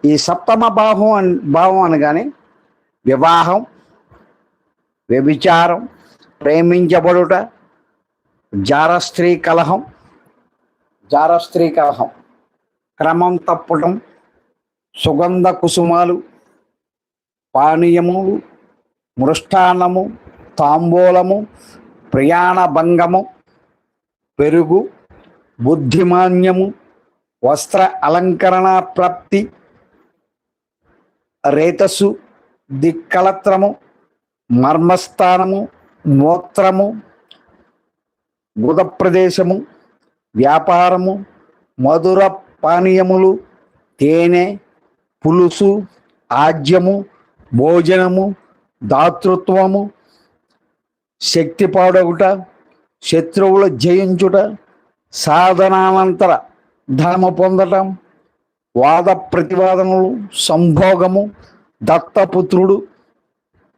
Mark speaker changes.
Speaker 1: ఈ సప్తమ భావం అనగానే వివాహం, వ్యభిచారం, ప్రేమించబడుట, జారస్త్రీ కలహం, క్రమం తప్పటం, సుగంధ కుసుమాలు, పానీయములు, మృష్టాన్నము, తాంబూలము, ప్రయాణ భంగము, పెరుగు, బుద్ధిమాన్యము, వస్త్ర అలంకరణ ప్రాప్తి, రేతస్సు, దిక్కలత్రము, మర్మస్థానము, మూత్రము, గుద ప్రదేశము, వ్యాపారము, మధుర పానీయములు, తేనె, పులుసు, ఆజ్యము, భోజనము, దాతృత్వము, శక్తి పాడగుట, శత్రువుల జయించుట, సాధనానంతర ధనము పొందటం, వాద ప్రతివాదనలు, సంభోగము, దత్తపుత్రుడు,